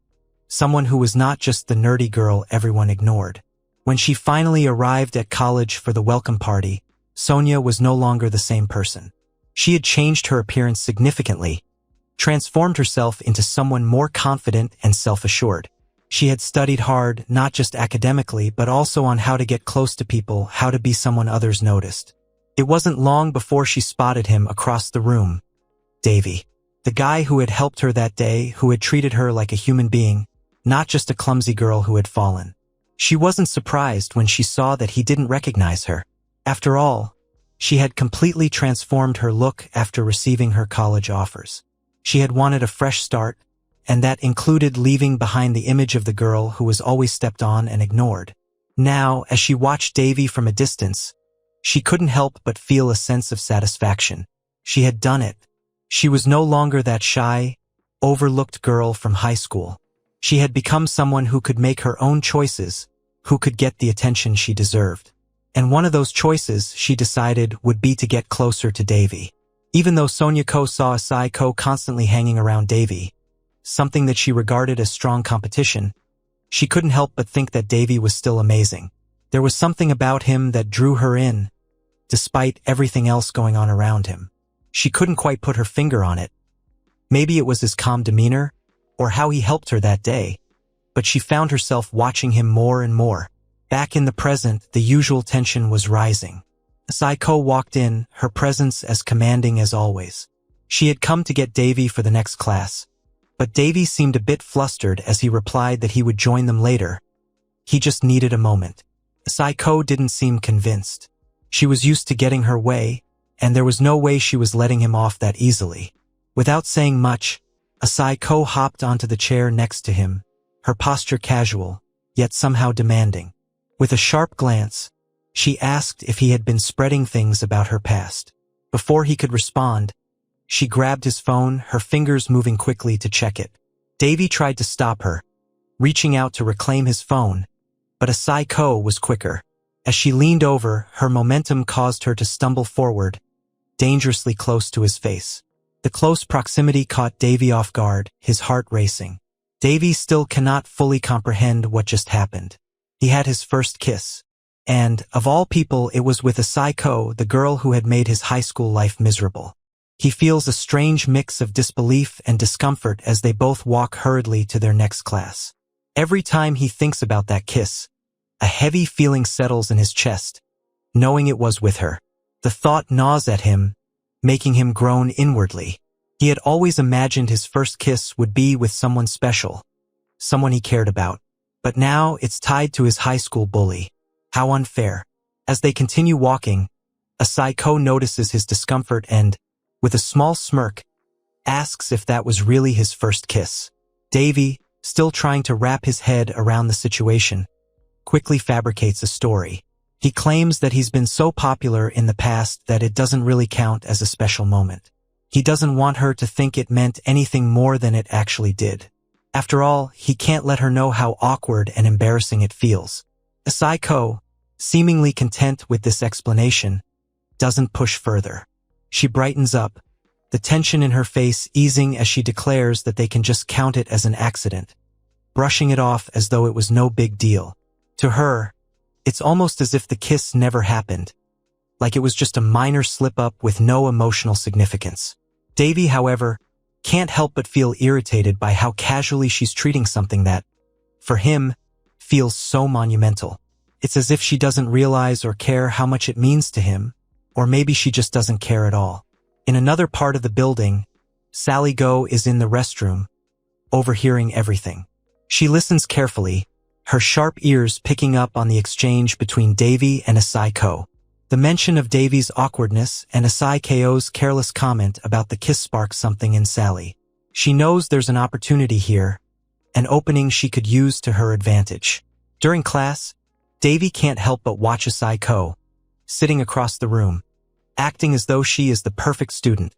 someone who was not just the nerdy girl everyone ignored. When she finally arrived at college for the welcome party, Sonia was no longer the same person. She had changed her appearance significantly, transformed herself into someone more confident and self-assured. She had studied hard, not just academically, but also on how to get close to people, how to be someone others noticed. It wasn't long before she spotted him across the room. Davy. The guy who had helped her that day, who had treated her like a human being, not just a clumsy girl who had fallen. She wasn't surprised when she saw that he didn't recognize her. After all, she had completely transformed her look after receiving her college offers. She had wanted a fresh start, and that included leaving behind the image of the girl who was always stepped on and ignored. Now, as she watched Davy from a distance, she couldn't help but feel a sense of satisfaction. She had done it. She was no longer that shy, overlooked girl from high school. She had become someone who could make her own choices, who could get the attention she deserved. And one of those choices, she decided, would be to get closer to Davy. Even though Sonia Ko saw a psycho constantly hanging around Davy, something that she regarded as strong competition, she couldn't help but think that Davy was still amazing. There was something about him that drew her in, despite everything else going on around him. She couldn't quite put her finger on it. Maybe it was his calm demeanor, or how he helped her that day, but she found herself watching him more and more. Back in the present, the usual tension was rising. Psycho walked in, her presence as commanding as always. She had come to get Davy for the next class, but Davy seemed a bit flustered as he replied that he would join them later, He just needed a moment. Saiko didn't seem convinced. She was used to getting her way, and there was no way she was letting him off that easily. Without saying much, Saiko hopped onto the chair next to him, her posture casual, yet somehow demanding. With a sharp glance, she asked if he had been spreading things about her past. Before he could respond, she grabbed his phone, her fingers moving quickly to check it. Davy tried to stop her, reaching out to reclaim his phone, but Saiko was quicker. As she leaned over, her momentum caused her to stumble forward, dangerously close to his face. The close proximity caught Davy off guard, his heart racing. Davy still cannot fully comprehend what just happened. He had his first kiss. And, of all people, it was with Saiko, the girl who had made his high school life miserable. He feels a strange mix of disbelief and discomfort as they both walk hurriedly to their next class. Every time he thinks about that kiss, a heavy feeling settles in his chest, knowing it was with her. The thought gnaws at him, making him groan inwardly. He had always imagined his first kiss would be with someone special, someone he cared about. But now it's tied to his high school bully. How unfair. As they continue walking, Saiko notices his discomfort and, with a small smirk, asks if that was really his first kiss. Davy, still trying to wrap his head around the situation, quickly fabricates a story. He claims that he's been so popular in the past that it doesn't really count as a special moment. He doesn't want her to think it meant anything more than it actually did. After all, he can't let her know how awkward and embarrassing it feels. Saiko, seemingly content with this explanation, doesn't push further. She brightens up, the tension in her face easing as she declares that they can just count it as an accident, brushing it off as though it was no big deal. To her, it's almost as if the kiss never happened, like it was just a minor slip-up with no emotional significance. Davy, however, can't help but feel irritated by how casually she's treating something that, for him, feels so monumental. It's as if she doesn't realize or care how much it means to him, or maybe she just doesn't care at all. In another part of the building, Sally Go is in the restroom, overhearing everything. She listens carefully, her sharp ears picking up on the exchange between Davy and Saiko. The mention of Davy's awkwardness and Saiko's careless comment about the kiss sparks something in Sally. She knows there's an opportunity here, an opening she could use to her advantage. During class, Davy can't help but watch Saiko, sitting across the room, acting as though she is the perfect student,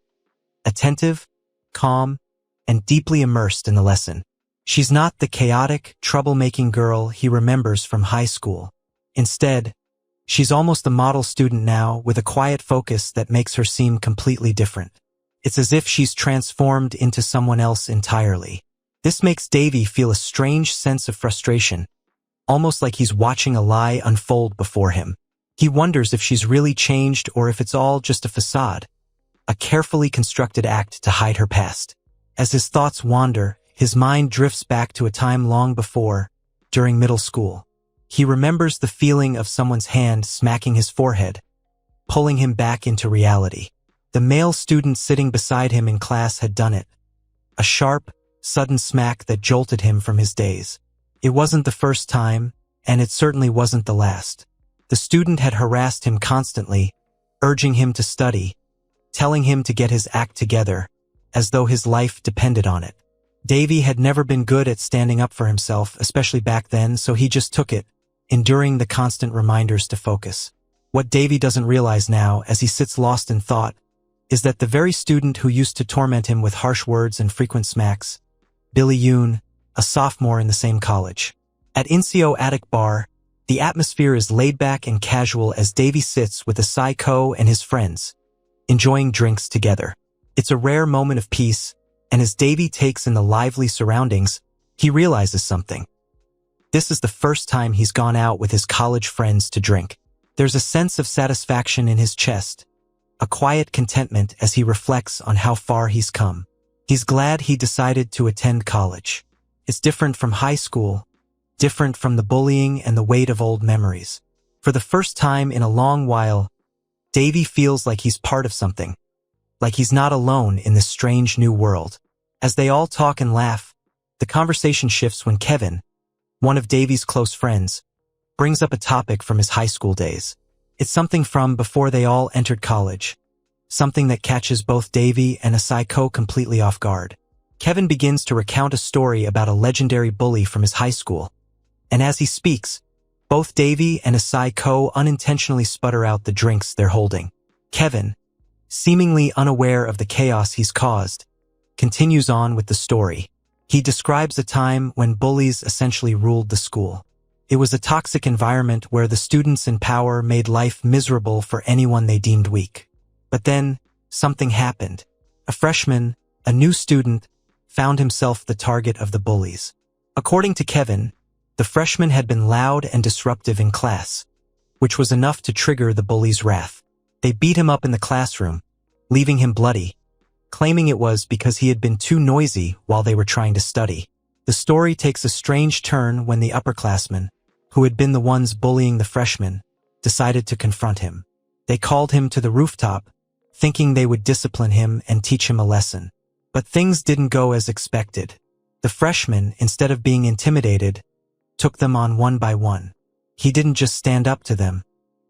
attentive, calm, and deeply immersed in the lesson. She's not the chaotic, troublemaking girl he remembers from high school. Instead, she's almost the model student now with a quiet focus that makes her seem completely different. It's as if she's transformed into someone else entirely. This makes Davy feel a strange sense of frustration, almost like he's watching a lie unfold before him. He wonders if she's really changed or if it's all just a facade, a carefully constructed act to hide her past. As his thoughts wander, his mind drifts back to a time long before, during middle school. He remembers the feeling of someone's hand smacking his forehead, pulling him back into reality. The male student sitting beside him in class had done it. A sharp, sudden smack that jolted him from his daze. It wasn't the first time, and it certainly wasn't the last. The student had harassed him constantly, urging him to study, telling him to get his act together, as though his life depended on it. Davy had never been good at standing up for himself, especially back then, so he just took it, enduring the constant reminders to focus. What Davy doesn't realize now, as he sits lost in thought, is that the very student who used to torment him with harsh words and frequent smacks, Billy Yoon, a sophomore in the same college. At Incio Attic Bar, the atmosphere is laid back and casual as Davy sits with Saiko and his friends, enjoying drinks together. It's a rare moment of peace, and as Davy takes in the lively surroundings, he realizes something. This is the first time he's gone out with his college friends to drink. There's a sense of satisfaction in his chest, a quiet contentment as he reflects on how far he's come. He's glad he decided to attend college. It's different from high school, different from the bullying and the weight of old memories. For the first time in a long while, Davy feels like he's part of something, like he's not alone in this strange new world. As they all talk and laugh, the conversation shifts when Kevin, one of Davy's close friends, brings up a topic from his high school days. It's something from before they all entered college, something that catches both Davy and Asai completely off guard. Kevin begins to recount a story about a legendary bully from his high school, and as he speaks, both Davy and Asai unintentionally sputter out the drinks they're holding. Kevin, seemingly unaware of the chaos he's caused, continues on with the story. He describes a time when bullies essentially ruled the school. It was a toxic environment where the students in power made life miserable for anyone they deemed weak. But then, something happened. A freshman, a new student, found himself the target of the bullies. According to Kevin, the freshman had been loud and disruptive in class, which was enough to trigger the bullies' wrath. They beat him up in the classroom, leaving him bloody, claiming it was because he had been too noisy while they were trying to study. The story takes a strange turn when the upperclassmen, who had been the ones bullying the freshmen, decided to confront him. They called him to the rooftop, thinking they would discipline him and teach him a lesson. But things didn't go as expected. The freshman, instead of being intimidated, took them on one by one. He didn't just stand up to them.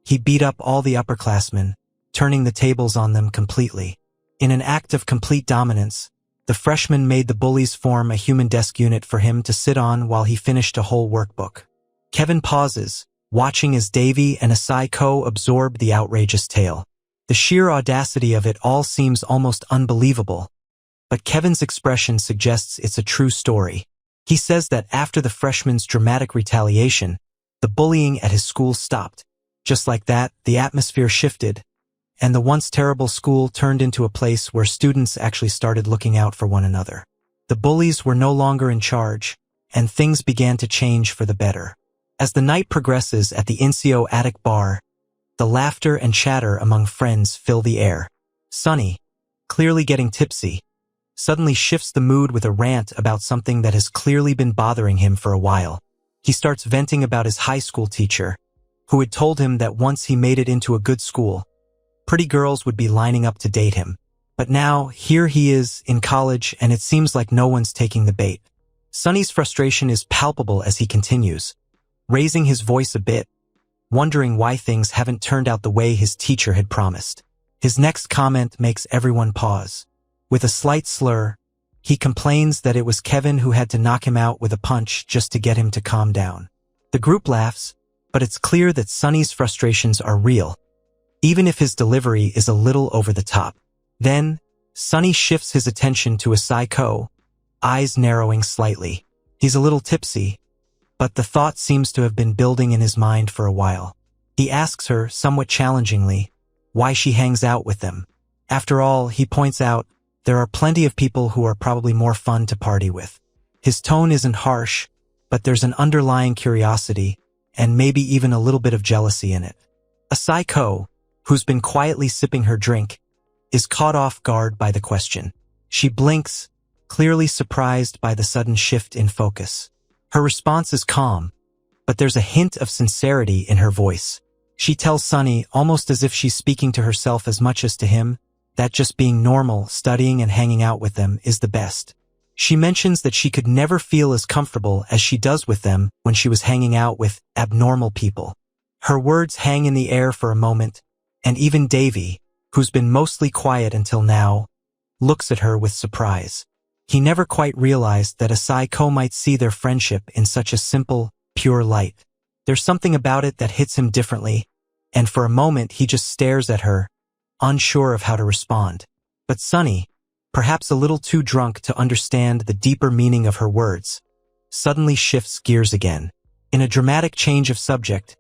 He beat up all the upperclassmen, turning the tables on them completely. In an act of complete dominance, the freshman made the bullies form a human desk unit for him to sit on while he finished a whole workbook. Kevin pauses, watching as Davy and Asai absorb the outrageous tale. The sheer audacity of it all seems almost unbelievable, but Kevin's expression suggests it's a true story. He says that after the freshman's dramatic retaliation, the bullying at his school stopped. Just like that, the atmosphere shifted, and the once terrible school turned into a place where students actually started looking out for one another. The bullies were no longer in charge, and things began to change for the better. As the night progresses at the NCO attic bar, the laughter and chatter among friends fill the air. Sonny, clearly getting tipsy, suddenly shifts the mood with a rant about something that has clearly been bothering him for a while. He starts venting about his high school teacher, who had told him that once he made it into a good school, pretty girls would be lining up to date him. But now, here he is, in college, and it seems like no one's taking the bait. Sonny's frustration is palpable as he continues, raising his voice a bit, wondering why things haven't turned out the way his teacher had promised. His next comment makes everyone pause. With a slight slur, he complains that it was Kevin who had to knock him out with a punch just to get him to calm down. The group laughs, but it's clear that Sonny's frustrations are real, even if his delivery is a little over the top. Then, Sonny shifts his attention to Asai, eyes narrowing slightly. He's a little tipsy, but the thought seems to have been building in his mind for a while. He asks her, somewhat challengingly, why she hangs out with them. After all, he points out, there are plenty of people who are probably more fun to party with. His tone isn't harsh, but there's an underlying curiosity, and maybe even a little bit of jealousy in it. Asai, who's been quietly sipping her drink, is caught off guard by the question. She blinks, clearly surprised by the sudden shift in focus. Her response is calm, but there's a hint of sincerity in her voice. She tells Sonny, almost as if she's speaking to herself as much as to him, that just being normal, studying and hanging out with them is the best. She mentions that she could never feel as comfortable as she does with them when she was hanging out with abnormal people. Her words hang in the air for a moment, and even Davy, who's been mostly quiet until now, looks at her with surprise. He never quite realized that Asai might see their friendship in such a simple, pure light. There's something about it that hits him differently, and for a moment he just stares at her, unsure of how to respond. But Sonny, perhaps a little too drunk to understand the deeper meaning of her words, suddenly shifts gears again. In a dramatic change of subject,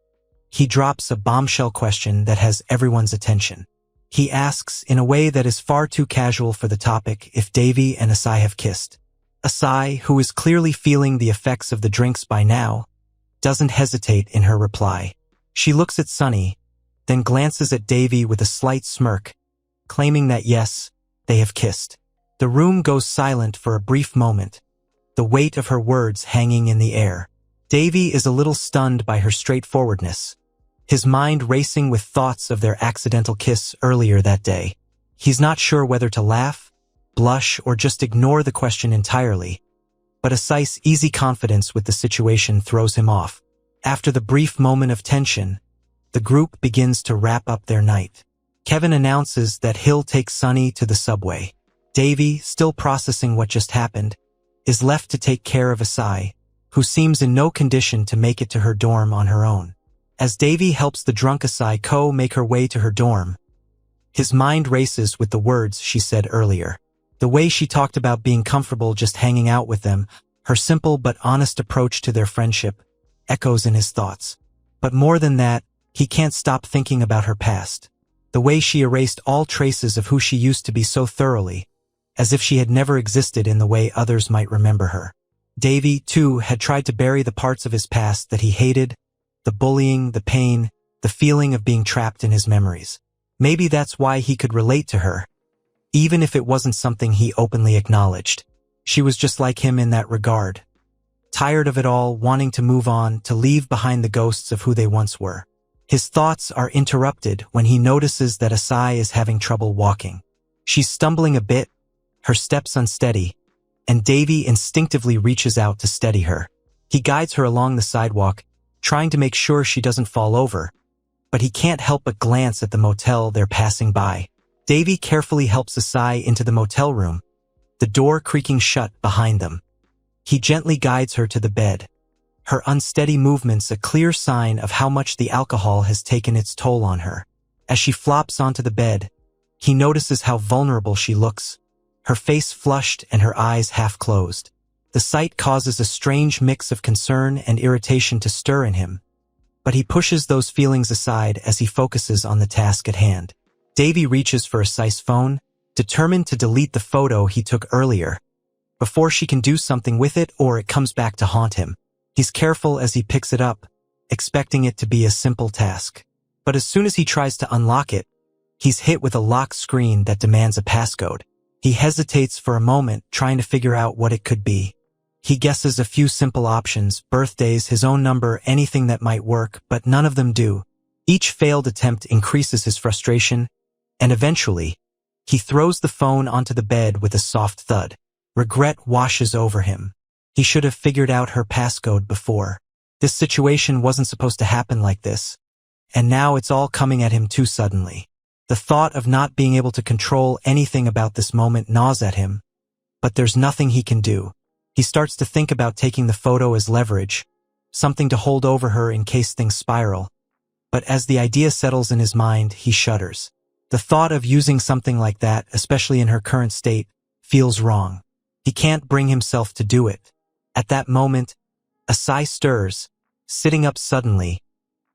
he drops a bombshell question that has everyone's attention. He asks, in a way that is far too casual for the topic, if Davy and Asai have kissed. Asai, who is clearly feeling the effects of the drinks by now, doesn't hesitate in her reply. She looks at Sonny, then glances at Davy with a slight smirk, claiming that yes, they have kissed. The room goes silent for a brief moment, the weight of her words hanging in the air. Davy is a little stunned by her straightforwardness, his mind racing with thoughts of their accidental kiss earlier that day. He's not sure whether to laugh, blush, or just ignore the question entirely, but Asai's easy confidence with the situation throws him off. After the brief moment of tension, the group begins to wrap up their night. Kevin announces that he'll take Sunny to the subway. Davy, still processing what just happened, is left to take care of Asai, who seems in no condition to make it to her dorm on her own. As Davy helps the drunk Asai make her way to her dorm, his mind races with the words she said earlier. The way she talked about being comfortable just hanging out with them, her simple but honest approach to their friendship, echoes in his thoughts. But more than that, he can't stop thinking about her past. The way she erased all traces of who she used to be so thoroughly, as if she had never existed in the way others might remember her. Davy, too, had tried to bury the parts of his past that he hated, the bullying, the pain, the feeling of being trapped in his memories. Maybe that's why he could relate to her, even if it wasn't something he openly acknowledged. She was just like him in that regard. Tired of it all, wanting to move on, to leave behind the ghosts of who they once were. His thoughts are interrupted when he notices that Asai is having trouble walking. She's stumbling a bit, her steps unsteady, and Davy instinctively reaches out to steady her. He guides her along the sidewalk, trying to make sure she doesn't fall over, but he can't help but glance at the motel they're passing by. Davy carefully helps Asai into the motel room, the door creaking shut behind them. He gently guides her to the bed, her unsteady movements a clear sign of how much the alcohol has taken its toll on her. As she flops onto the bed, he notices how vulnerable she looks, her face flushed and her eyes half closed. The sight causes a strange mix of concern and irritation to stir in him, but he pushes those feelings aside as he focuses on the task at hand. Davy reaches for Asai's phone, determined to delete the photo he took earlier, before she can do something with it or it comes back to haunt him. He's careful as he picks it up, expecting it to be a simple task. But as soon as he tries to unlock it, he's hit with a lock screen that demands a passcode. He hesitates for a moment, trying to figure out what it could be. He guesses a few simple options, birthdays, his own number, anything that might work, but none of them do. Each failed attempt increases his frustration, and eventually, he throws the phone onto the bed with a soft thud. Regret washes over him. He should have figured out her passcode before. This situation wasn't supposed to happen like this, and now it's all coming at him too suddenly. The thought of not being able to control anything about this moment gnaws at him, but there's nothing he can do. He starts to think about taking the photo as leverage, something to hold over her in case things spiral. But as the idea settles in his mind, he shudders. The thought of using something like that, especially in her current state, feels wrong. He can't bring himself to do it. At that moment, Asai stirs, sitting up suddenly,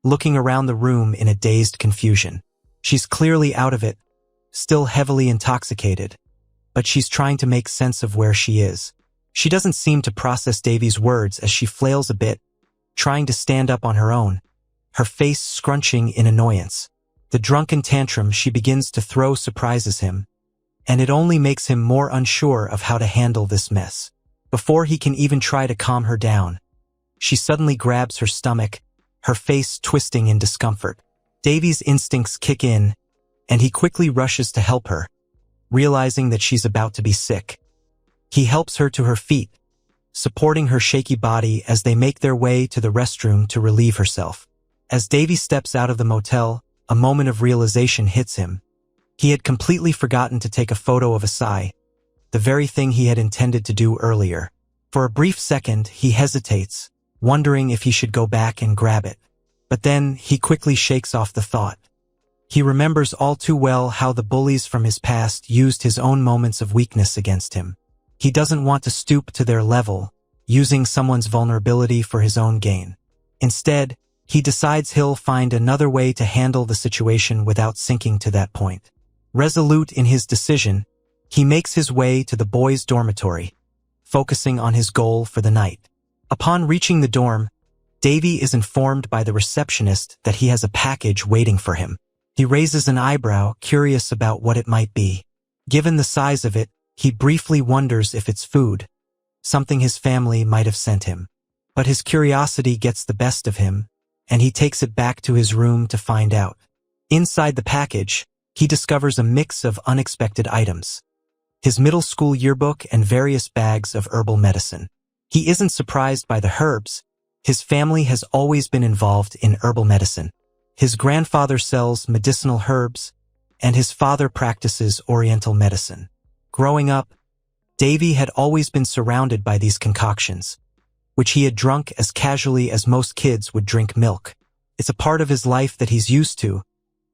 looking around the room in a dazed confusion. She's clearly out of it, still heavily intoxicated, but she's trying to make sense of where she is. She doesn't seem to process Davy's words as she flails a bit, trying to stand up on her own, her face scrunching in annoyance. The drunken tantrum she begins to throw surprises him, and it only makes him more unsure of how to handle this mess. Before he can even try to calm her down, she suddenly grabs her stomach, her face twisting in discomfort. Davy's instincts kick in, and he quickly rushes to help her, realizing that she's about to be sick. He helps her to her feet, supporting her shaky body as they make their way to the restroom to relieve herself. As Davy steps out of the motel, a moment of realization hits him. He had completely forgotten to take a photo of Asai, the very thing he had intended to do earlier. For a brief second, he hesitates, wondering if he should go back and grab it. But then, he quickly shakes off the thought. He remembers all too well how the bullies from his past used his own moments of weakness against him. He doesn't want to stoop to their level, using someone's vulnerability for his own gain. Instead, he decides he'll find another way to handle the situation without sinking to that point. Resolute in his decision, he makes his way to the boys' dormitory, focusing on his goal for the night. Upon reaching the dorm, Davy is informed by the receptionist that he has a package waiting for him. He raises an eyebrow, curious about what it might be. Given the size of it, he briefly wonders if it's food, something his family might have sent him. But his curiosity gets the best of him, and he takes it back to his room to find out. Inside the package, he discovers a mix of unexpected items: his middle school yearbook and various bags of herbal medicine. He isn't surprised by the herbs. His family has always been involved in herbal medicine. His grandfather sells medicinal herbs, and his father practices Oriental medicine. Growing up, Davy had always been surrounded by these concoctions, which he had drunk as casually as most kids would drink milk. It's a part of his life that he's used to,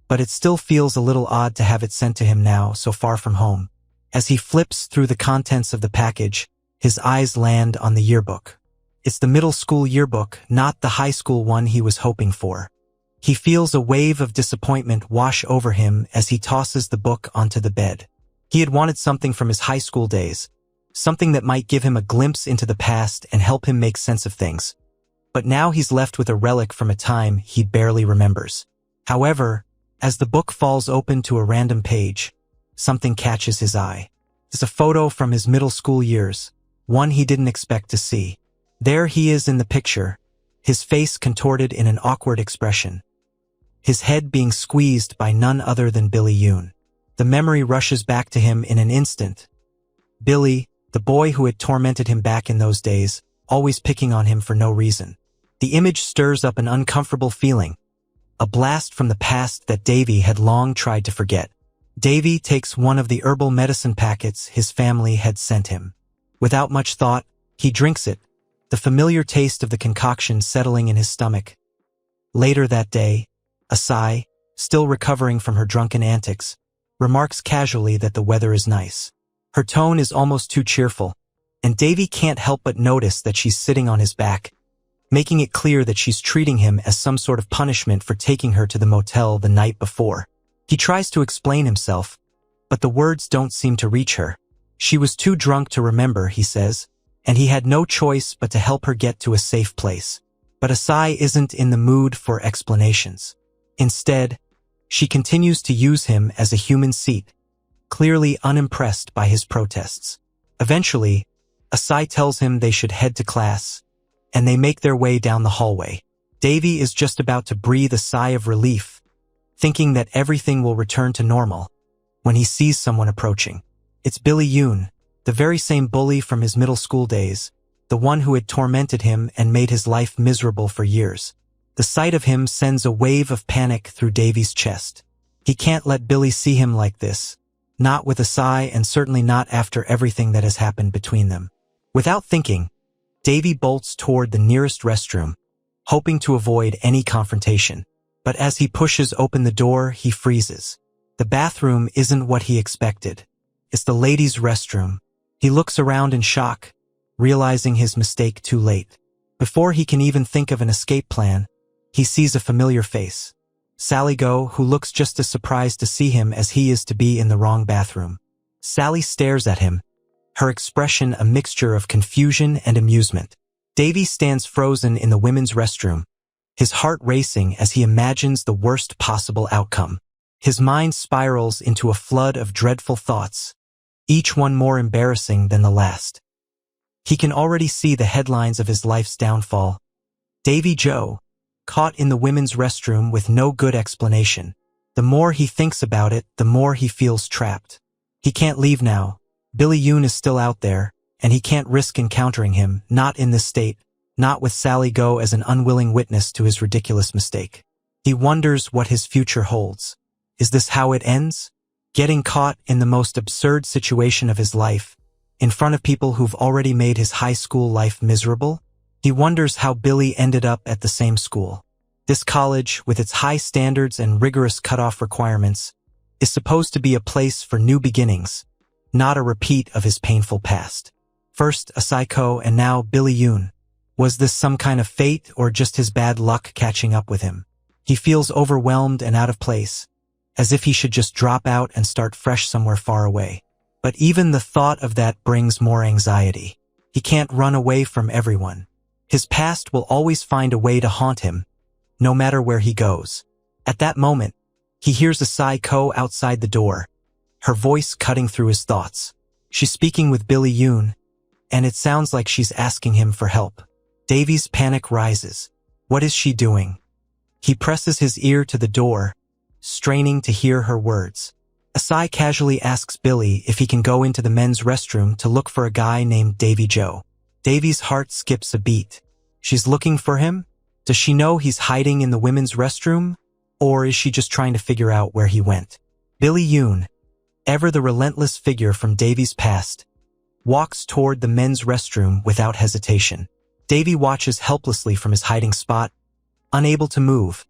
but it still feels a little odd to have it sent to him now, so far from home. As he flips through the contents of the package, his eyes land on the yearbook. It's the middle school yearbook, not the high school one he was hoping for. He feels a wave of disappointment wash over him as he tosses the book onto the bed. He had wanted something from his high school days, something that might give him a glimpse into the past and help him make sense of things. But now he's left with a relic from a time he barely remembers. However, as the book falls open to a random page, something catches his eye. It's a photo from his middle school years, one he didn't expect to see. There he is in the picture, his face contorted in an awkward expression, his head being squeezed by none other than Billy Yoon. The memory rushes back to him in an instant. Billy, the boy who had tormented him back in those days, always picking on him for no reason. The image stirs up an uncomfortable feeling, a blast from the past that Davy had long tried to forget. Davy takes one of the herbal medicine packets his family had sent him. Without much thought, he drinks it, the familiar taste of the concoction settling in his stomach. Later that day, Asai, still recovering from her drunken antics, remarks casually that the weather is nice. Her tone is almost too cheerful, and Davy can't help but notice that she's sitting on his back, making it clear that she's treating him as some sort of punishment for taking her to the motel the night before. He tries to explain himself, but the words don't seem to reach her. She was too drunk to remember, he says, and he had no choice but to help her get to a safe place. But Asai isn't in the mood for explanations. Instead, she continues to use him as a human seat, clearly unimpressed by his protests. Eventually, Asai tells him they should head to class, and they make their way down the hallway. Davy is just about to breathe a sigh of relief, thinking that everything will return to normal, when he sees someone approaching. It's Billy Yoon, the very same bully from his middle school days, the one who had tormented him and made his life miserable for years. The sight of him sends a wave of panic through Davy's chest. He can't let Billy see him like this, not with Asai and certainly not after everything that has happened between them. Without thinking, Davy bolts toward the nearest restroom, hoping to avoid any confrontation. But as he pushes open the door, he freezes. The bathroom isn't what he expected. It's the ladies' restroom. He looks around in shock, realizing his mistake too late. Before he can even think of an escape plan, he sees a familiar face. Sally Go, who looks just as surprised to see him as he is to be in the wrong bathroom. Sally stares at him, her expression a mixture of confusion and amusement. Davy stands frozen in the women's restroom, his heart racing as he imagines the worst possible outcome. His mind spirals into a flood of dreadful thoughts, each one more embarrassing than the last. He can already see the headlines of his life's downfall. Davy Joe, caught in the women's restroom with no good explanation. The more he thinks about it, the more he feels trapped. He can't leave now. Billy Yoon is still out there, and he can't risk encountering him, not in this state, not with Sally Go as an unwilling witness to his ridiculous mistake. He wonders what his future holds. Is this how it ends? Getting caught in the most absurd situation of his life, in front of people who've already made his high school life miserable? He wonders how Billy ended up at the same school. This college, with its high standards and rigorous cutoff requirements, is supposed to be a place for new beginnings, not a repeat of his painful past. First Asai Ko and now Billy Yoon. Was this some kind of fate or just his bad luck catching up with him? He feels overwhelmed and out of place, as if he should just drop out and start fresh somewhere far away. But even the thought of that brings more anxiety. He can't run away from everyone. His past will always find a way to haunt him, no matter where he goes. At that moment, he hears Asai Ko outside the door, her voice cutting through his thoughts. She's speaking with Billy Yoon, and it sounds like she's asking him for help. Davy's panic rises. What is she doing? He presses his ear to the door, straining to hear her words. Asai casually asks Billy if he can go into the men's restroom to look for a guy named Davy Joe. Davy's heart skips a beat. She's looking for him? Does she know he's hiding in the women's restroom? Or is she just trying to figure out where he went? Billy Yoon, ever the relentless figure from Davy's past, walks toward the men's restroom without hesitation. Davy watches helplessly from his hiding spot, unable to move.